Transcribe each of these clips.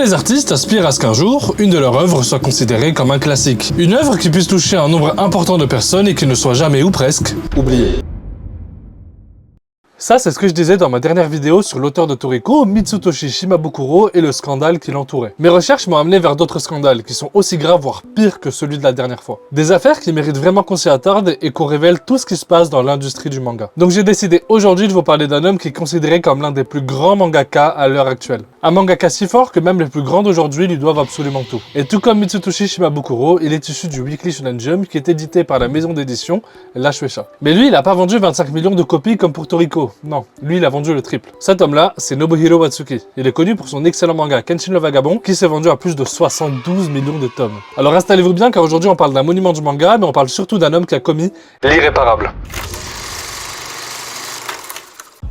les artistes aspirent à ce qu'un jour, une de leurs œuvres soit considérée comme un classique. Une œuvre qui puisse toucher un nombre important de personnes et qui ne soit jamais ou presque oubliée. Ça, c'est ce que je disais dans ma dernière vidéo sur l'auteur de Toriko, Mitsutoshi Shimabukuro, et le scandale qui l'entourait. Mes recherches m'ont amené vers d'autres scandales qui sont aussi graves, voire pires que celui de la dernière fois. Des affaires qui méritent vraiment qu'on s'y attarde et qu'on révèle tout ce qui se passe dans l'industrie du manga. Donc j'ai décidé aujourd'hui de vous parler d'un homme qui est considéré comme l'un des plus grands mangaka à l'heure actuelle. Un mangaka si fort que même les plus grands d'aujourd'hui lui doivent absolument tout. Et tout comme Mitsutoshi Shimabukuro, il est issu du Weekly Shonen Jump qui est édité par la maison d'édition La Shueisha. Mais lui, il n'a pas vendu 25 millions de copies comme pour Toriko. Non, lui il a vendu le triple. Cet homme-là, c'est Nobuhiro Watsuki. Il est connu pour son excellent manga Kenshin le Vagabond, qui s'est vendu à plus de 72 millions de tomes. Alors installez-vous bien car aujourd'hui on parle d'un monument du manga, mais on parle surtout d'un homme qui a commis l'irréparable.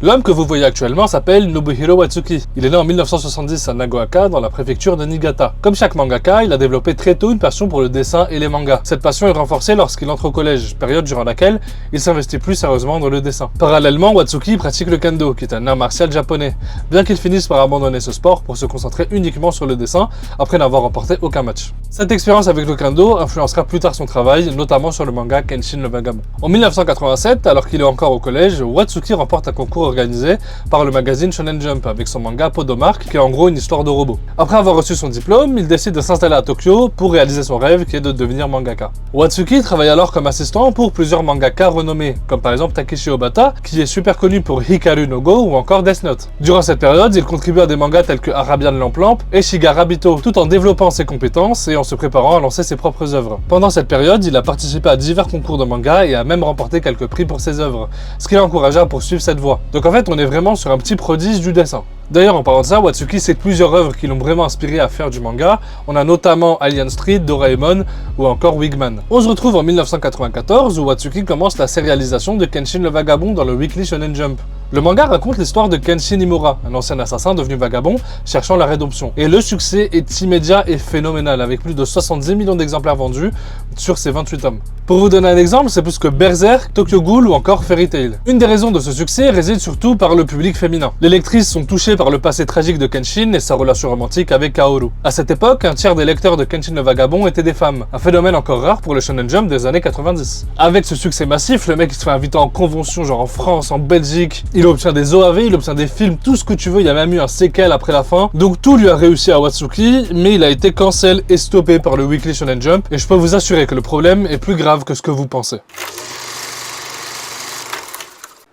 L'homme que vous voyez actuellement s'appelle Nobuhiro Watsuki. Il est né en 1970 à Nagaoka, dans la préfecture de Niigata. Comme chaque mangaka, il a développé très tôt une passion pour le dessin et les mangas. Cette passion est renforcée lorsqu'il entre au collège, période durant laquelle il s'investit plus sérieusement dans le dessin. Parallèlement, Watsuki pratique le kendo, qui est un art martial japonais, bien qu'il finisse par abandonner ce sport pour se concentrer uniquement sur le dessin, après n'avoir remporté aucun match. Cette expérience avec le kendo influencera plus tard son travail, notamment sur le manga Kenshin le Vagabond. En 1987, alors qu'il est encore au collège, Watsuki remporte un concours organisé par le magazine Shonen Jump avec son manga Podomark, qui est en gros une histoire de robot. Après avoir reçu son diplôme, il décide de s'installer à Tokyo pour réaliser son rêve qui est de devenir mangaka. Watsuki travaille alors comme assistant pour plusieurs mangaka renommés, comme par exemple Takeshi Obata, qui est super connu pour Hikaru no Go ou encore Death Note. Durant cette période, il contribue à des mangas tels que Arabian Lamp Lamp et Shigarabito, tout en développant ses compétences et en se préparant à lancer ses propres œuvres. Pendant cette période, il a participé à divers concours de manga et a même remporté quelques prix pour ses œuvres, ce qui l'a encouragé à poursuivre cette voie. Donc en fait, on est vraiment sur un petit prodige du dessin. D'ailleurs, en parlant de ça, Watsuki cite plusieurs œuvres qui l'ont vraiment inspiré à faire du manga. On a notamment Alien Street, Doraemon ou encore Wigman. On se retrouve en 1994 où Watsuki commence la sérialisation de Kenshin le Vagabond dans le Weekly Shonen Jump. Le manga raconte l'histoire de Kenshin Imura, un ancien assassin devenu vagabond cherchant la rédemption. Et le succès est immédiat et phénoménal, avec plus de 70 millions d'exemplaires vendus sur ces 28 tomes. Pour vous donner un exemple, c'est plus que Berserk, Tokyo Ghoul ou encore Fairy Tail. Une des raisons de ce succès réside surtout par le public féminin. Les lectrices sont touchées par le passé tragique de Kenshin et sa relation romantique avec Kaoru. À cette époque, un tiers des lecteurs de Kenshin le Vagabond étaient des femmes, un phénomène encore rare pour le Shonen Jump des années 90. Avec ce succès massif, le mec il se fait inviter en convention genre en France, en Belgique, il obtient des OAV, il obtient des films, tout ce que tu veux, il y a même eu un séquel après la fin. Donc tout lui a réussi à Watsuki, mais il a été cancel et stoppé par le Weekly Shonen Jump, et je peux vous assurer que le problème est plus grave que ce que vous pensez.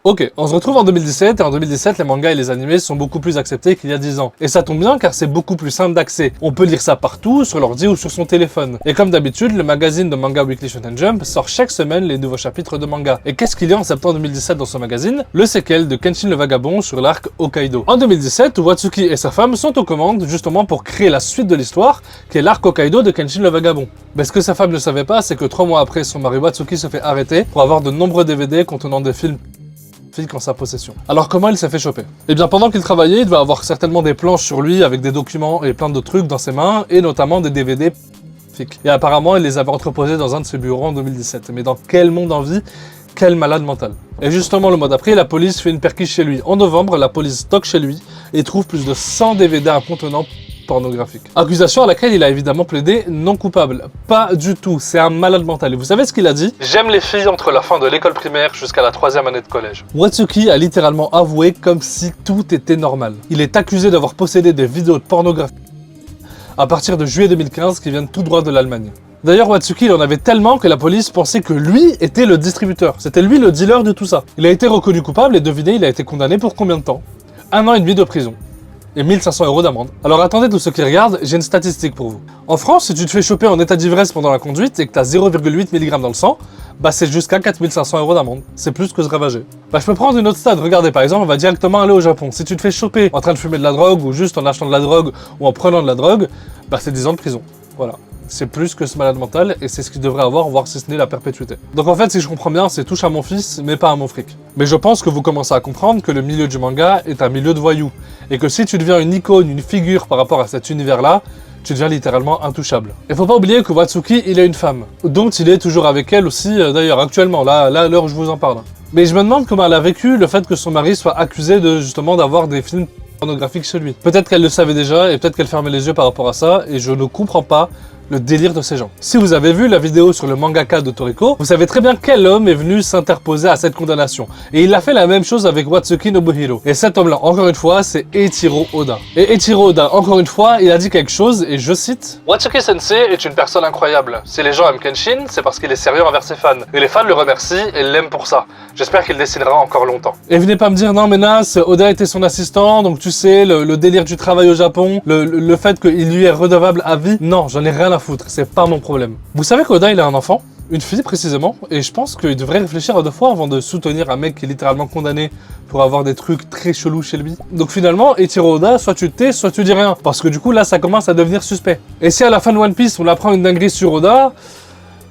Ok, on se retrouve en 2017 et en 2017 les mangas et les animés sont beaucoup plus acceptés qu'il y a 10 ans. Et ça tombe bien car c'est beaucoup plus simple d'accès. On peut lire ça partout, sur l'ordi ou sur son téléphone. Et comme d'habitude, le magazine de manga Weekly Shonen Jump sort chaque semaine les nouveaux chapitres de manga. Et qu'est-ce qu'il y a en septembre 2017 dans ce magazine? Le séquel de Kenshin le Vagabond sur l'arc Hokkaido. En 2017, Watsuki et sa femme sont aux commandes justement pour créer la suite de l'histoire, qui est l'arc Hokkaido de Kenshin le Vagabond. Mais ce que sa femme ne savait pas, c'est que 3 mois après, son mari Watsuki se fait arrêter pour avoir de nombreux DVD contenant des films en sa possession. Alors comment il s'est fait choper? Eh bien pendant qu'il travaillait, il devait avoir certainement des planches sur lui avec des documents et plein de trucs dans ses mains et notamment des DVD. Et apparemment il les avait entreposés dans un de ses bureaux en 2017. Mais dans quel monde en vie? Quel malade mental. Et justement le mois d'après, la police fait une perquise chez lui. En novembre, la police stocke chez lui et trouve plus de 100 DVD contenant pornographique. Accusation à laquelle il a évidemment plaidé non coupable. Pas du tout, c'est un malade mental. Et vous savez ce qu'il a dit? J'aime les filles entre la fin de l'école primaire jusqu'à la 3e année de collège. Watsuki a littéralement avoué comme si tout était normal. Il est accusé d'avoir possédé des vidéos de pornographie à partir de juillet 2015 qui viennent tout droit de l'Allemagne. D'ailleurs, Watsuki il en avait tellement que la police pensait que lui était le distributeur. C'était lui le dealer de tout ça. Il a été reconnu coupable et devinez, il a été condamné pour combien de temps? 1 an et demi de prison. Et 1500 € d'amende. Alors attendez tous ceux qui regardent, j'ai une statistique pour vous. En France, si tu te fais choper en état d'ivresse pendant la conduite et que tu as 0,8 mg dans le sang, bah c'est jusqu'à 4500 € d'amende. C'est plus que ce ravagé. Bah je peux prendre une autre stade, regardez par exemple, on va directement aller au Japon. Si tu te fais choper en train de fumer de la drogue ou juste en achetant de la drogue ou en prenant de la drogue, bah c'est 10 ans de prison. Voilà. C'est plus que ce malade mental et c'est ce qu'il devrait avoir, voire si ce n'est la perpétuité. Donc en fait, si je comprends bien, c'est touche à mon fils, mais pas à mon fric. Mais je pense que vous commencez à comprendre que le milieu du manga est un milieu de voyous. Et que si tu deviens une icône, une figure par rapport à cet univers-là, tu deviens littéralement intouchable. Et faut pas oublier que Watsuki, il a une femme, dont il est toujours avec elle aussi, d'ailleurs actuellement, là à l'heure où je vous en parle. Mais je me demande comment elle a vécu le fait que son mari soit accusé de justement d'avoir des films pornographique chez lui. Peut-être qu'elle le savait déjà et peut-être qu'elle fermait les yeux par rapport à ça et je ne comprends pas le délire de ces gens. Si vous avez vu la vidéo sur le mangaka de Toriko, vous savez très bien quel homme est venu s'interposer à cette condamnation. Et il a fait la même chose avec Watsuki Nobuhiro. Et cet homme-là, encore une fois, c'est Eiichiro Oda. Et Eiichiro Oda, encore une fois, il a dit quelque chose, et je cite: Watsuki Sensei est une personne incroyable. Si les gens aiment Kenshin, c'est parce qu'il est sérieux envers ses fans. Et les fans le remercient et l'aiment pour ça. J'espère qu'il dessinera encore longtemps. Et venez pas me dire, non mais Nas, Oda était son assistant, donc tu sais, le délire du travail au Japon, le fait qu'il lui est redevable à vie. Non, j'en ai rien à foutre, c'est pas mon problème. Vous savez qu'Oda il a un enfant, une fille précisément, et je pense qu'il devrait réfléchir à deux fois avant de soutenir un mec qui est littéralement condamné pour avoir des trucs très chelous chez lui. Donc finalement, Eiichiro Oda, soit tu te tais, soit tu dis rien, parce que du coup là ça commence à devenir suspect. Et si à la fin de One Piece on apprend une dinguerie sur Oda,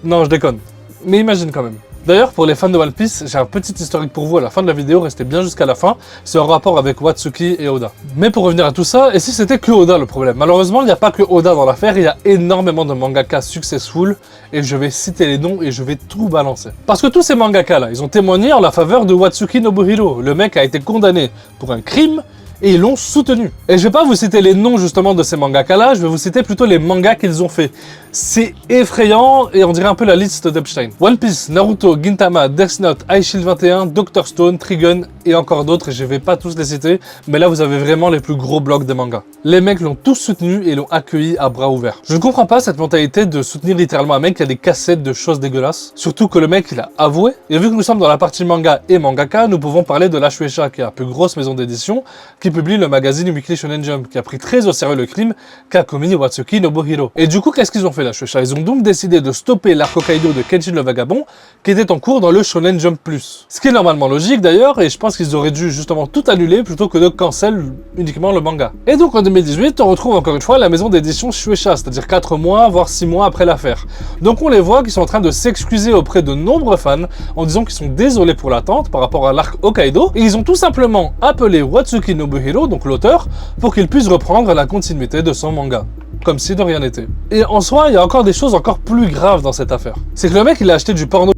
non je déconne, mais imagine quand même. D'ailleurs, pour les fans de One Piece, j'ai un petit historique pour vous à la fin de la vidéo, restez bien jusqu'à la fin, c'est en rapport avec Watsuki et Oda. Mais pour revenir à tout ça, et si c'était que Oda le problème? Malheureusement, il n'y a pas que Oda dans l'affaire, il y a énormément de mangaka successful, et je vais citer les noms et je vais tout balancer. Parce que tous ces mangakas là, ils ont témoigné en la faveur de Watsuki Nobuhiro. Le mec a été condamné pour un crime, et ils l'ont soutenu. Et je vais pas vous citer les noms justement de ces mangakas là, je vais vous citer plutôt les mangas qu'ils ont fait. C'est effrayant et on dirait un peu la liste d'Epstein. One Piece, Naruto, Gintama, Death Note, Ice Shield 21, Dr. Stone, Trigun et encore d'autres, et je vais pas tous les citer, mais là vous avez vraiment les plus gros blocs des mangas. Les mecs l'ont tous soutenu et l'ont accueilli à bras ouverts. Je ne comprends pas cette mentalité de soutenir littéralement un mec qui a des cassettes de choses dégueulasses, surtout que le mec il a avoué, et vu que nous sommes dans la partie manga et mangaka, nous pouvons parler de la Shueisha, qui est la plus grosse maison d'édition, qui publie le magazine Weekly Shonen Jump, qui a pris très au sérieux le crime qu'a commis Watsuki Nobuhiro. Et du coup, qu'est-ce qu'ils ont fait la Shueisha? Ils ont donc décidé de stopper l'arc Hokkaido de Kenshin le Vagabond, qui était en cours dans le Shonen Jump Plus. Ce qui est normalement logique d'ailleurs, et je pense qu'ils auraient dû justement tout annuler plutôt que de cancel uniquement le manga. Et donc en 2018, on retrouve encore une fois la maison d'édition Shueisha, c'est-à-dire 4 mois, voire 6 mois après l'affaire. Donc on les voit qui sont en train de s'excuser auprès de nombreux fans en disant qu'ils sont désolés pour l'attente par rapport à l'arc Hokkaido, et ils ont tout simplement appelé Watsuki Nobuhiro, donc l'auteur, pour qu'il puisse reprendre la continuité de son manga. Comme si de rien n'était. Et en soi, il y a encore des choses encore plus graves dans cette affaire. C'est que le mec, il a acheté du porno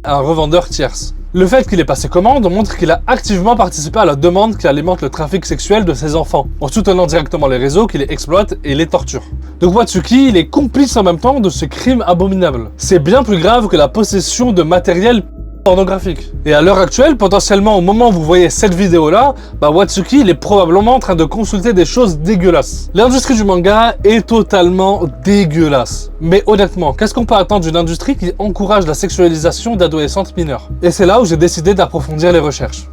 à un revendeur tierce. Le fait qu'il ait passé commande montre qu'il a activement participé à la demande qui alimente le trafic sexuel de ses enfants, en soutenant directement les réseaux qui les exploitent et les torturent. Donc Watsuki, il est complice en même temps de ce crime abominable. C'est bien plus grave que la possession de matériel pornographique. Et à l'heure actuelle, potentiellement au moment où vous voyez cette vidéo là, Watsuki il est probablement en train de consulter des choses dégueulasses. L'industrie du manga est totalement dégueulasse. Mais honnêtement, qu'est-ce qu'on peut attendre d'une industrie qui encourage la sexualisation d'adolescentes mineures? Et c'est là où j'ai décidé d'approfondir les recherches.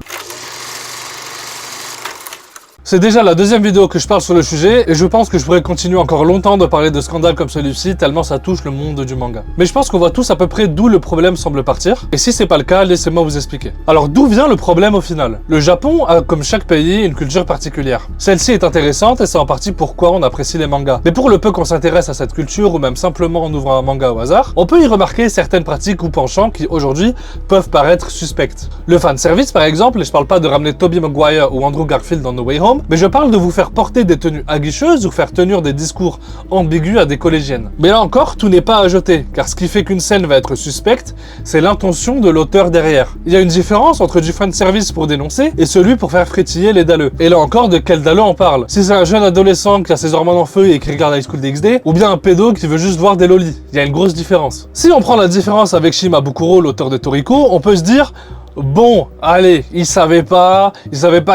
C'est déjà la deuxième vidéo que je parle sur le sujet et je pense que je pourrais continuer encore longtemps de parler de scandales comme celui-ci tellement ça touche le monde du manga. Mais je pense qu'on voit tous à peu près d'où le problème semble partir et si c'est pas le cas, laissez-moi vous expliquer. Alors d'où vient le problème au final? Le Japon a comme chaque pays une culture particulière. Celle-ci est intéressante et c'est en partie pourquoi on apprécie les mangas. Mais pour le peu qu'on s'intéresse à cette culture ou même simplement en ouvrant un manga au hasard, on peut y remarquer certaines pratiques ou penchants qui aujourd'hui peuvent paraître suspectes. Le fanservice par exemple, et je parle pas de ramener Tobey Maguire ou Andrew Garfield dans No Way Home, mais je parle de vous faire porter des tenues aguicheuses ou faire tenir des discours ambigus à des collégiennes. Mais là encore, tout n'est pas à jeter, car ce qui fait qu'une scène va être suspecte, c'est l'intention de l'auteur derrière. Il y a une différence entre du fanservice pour dénoncer et celui pour faire frétiller les dalleux. Et là encore, de quel dalleux on parle? Si c'est un jeune adolescent qui a ses hormones en feu et qui regarde High School DxD, ou bien un pédo qui veut juste voir des lolis. Il y a une grosse différence. Si on prend la différence avec Shimabukuro, l'auteur de Toriko, on peut se dire: bon, allez, il savait pas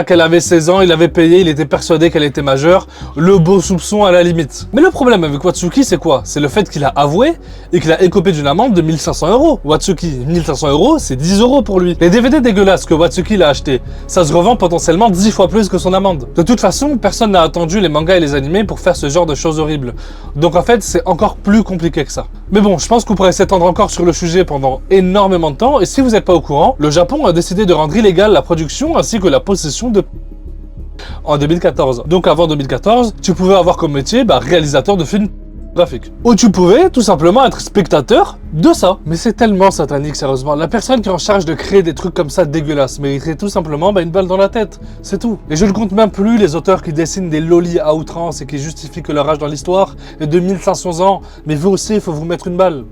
qu'elle avait 16 ans, il avait payé, il était persuadé qu'elle était majeure, le beau soupçon à la limite. Mais le problème avec Watsuki, c'est quoi? C'est le fait qu'il a avoué et qu'il a écopé d'une amende de 1500 €. Watsuki, 1500 €, c'est 10 € pour lui. Les DVD dégueulasses que Watsuki l'a acheté, ça se revend potentiellement 10 fois plus que son amende. De toute façon, personne n'a attendu les mangas et les animés pour faire ce genre de choses horribles. Donc en fait, c'est encore plus compliqué que ça. Mais bon, je pense qu'on pourrait s'étendre encore sur le sujet pendant énormément de temps, et si vous n'êtes pas au courant, le Japon a décidé de rendre illégale la production ainsi que la possession de en 2014. Donc avant 2014, tu pouvais avoir comme métier réalisateur de films graphiques. Ou tu pouvais tout simplement être spectateur de ça. Mais c'est tellement satanique, sérieusement. La personne qui est en charge de créer des trucs comme ça dégueulasses mériterait tout simplement une balle dans la tête. C'est tout. Et je ne compte même plus les auteurs qui dessinent des lolis à outrance et qui justifient que leur âge dans l'histoire est de 1500 ans. Mais vous aussi, il faut vous mettre une balle.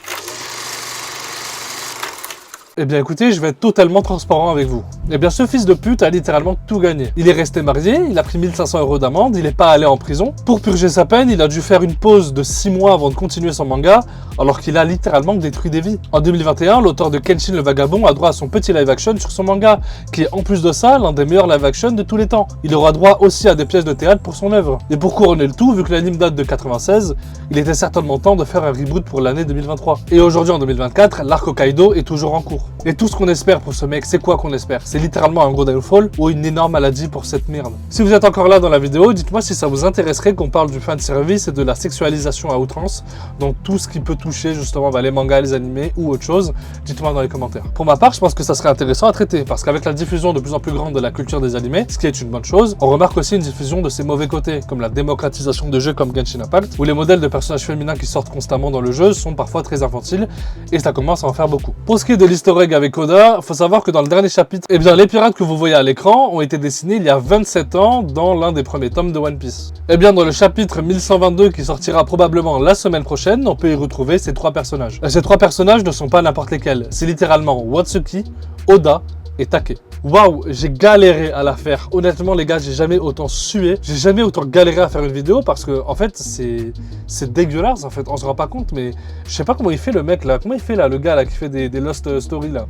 Eh bien écoutez, je vais être totalement transparent avec vous. Eh bien ce fils de pute a littéralement tout gagné. Il est resté marié, il a pris 1500 € d'amende, il n'est pas allé en prison. Pour purger sa peine, il a dû faire une pause de 6 mois avant de continuer son manga, alors qu'il a littéralement détruit des vies. En 2021, l'auteur de Kenshin le Vagabond a droit à son petit live action sur son manga, qui est en plus de ça l'un des meilleurs live action de tous les temps. Il aura droit aussi à des pièces de théâtre pour son œuvre. Et pour couronner le tout, vu que l'anime date de 96, il était certainement temps de faire un reboot pour l'année 2023. Et aujourd'hui en 2024, l'arc Hokkaido est toujours en cours. Et tout ce qu'on espère pour ce mec, c'est quoi qu'on espère? C'est littéralement un gros downfall ou une énorme maladie pour cette merde. Si vous êtes encore là dans la vidéo, dites-moi si ça vous intéresserait qu'on parle du fanservice et de la sexualisation à outrance, donc tout ce qui peut toucher justement les mangas, les animés ou autre chose, dites-moi dans les commentaires. Pour ma part, je pense que ça serait intéressant à traiter, parce qu'avec la diffusion de plus en plus grande de la culture des animés, ce qui est une bonne chose, on remarque aussi une diffusion de ses mauvais côtés, comme la démocratisation de jeux comme Genshin Impact, où les modèles de personnages féminins qui sortent constamment dans le jeu sont parfois très infantiles, et ça commence à en faire beaucoup. Pour ce qui est de l'easter egg avec Oda, faut savoir que dans le dernier chapitre, eh bien les pirates que vous voyez à l'écran ont été dessinés il y a 27 ans dans l'un des premiers tomes de One Piece. Eh bien dans le chapitre 1122 qui sortira probablement la semaine prochaine, on peut y retrouver ces 3 personnages. Et ces 3 personnages ne sont pas n'importe lesquels, c'est littéralement Watsuki, Oda et Take. Waouh, j'ai galéré à la faire. Honnêtement les gars, j'ai jamais autant sué, j'ai jamais autant galéré à faire une vidéo parce que en fait c'est dégueulasse en fait, on se rend pas compte mais je sais pas comment il fait le mec là, comment il fait là le gars là qui fait des Lost Story là.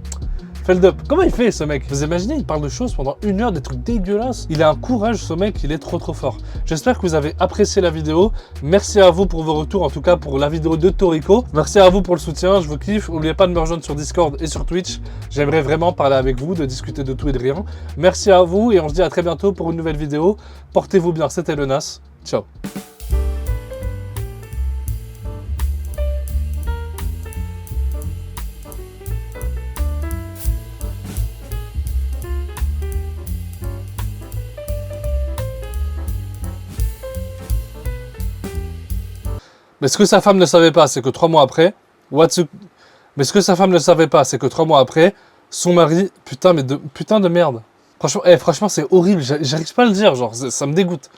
Feldup, comment il fait ce mec? Vous imaginez, il parle de choses pendant 1 heure, des trucs dégueulasses. Il a un courage ce mec, il est trop fort. J'espère que vous avez apprécié la vidéo. Merci à vous pour vos retours, en tout cas pour la vidéo de Toriko. Merci à vous pour le soutien, je vous kiffe. N'oubliez pas de me rejoindre sur Discord et sur Twitch. J'aimerais vraiment parler avec vous, de discuter de tout et de rien. Merci à vous et on se dit à très bientôt pour une nouvelle vidéo. Portez-vous bien, c'était le Nas. Ciao. Mais ce que sa femme ne savait pas, c'est que 3 mois après, Mais ce que sa femme ne savait pas, c'est que 3 mois après, son mari, putain de merde. Franchement, franchement c'est horrible, j'arrive pas à le dire, genre, ça me dégoûte.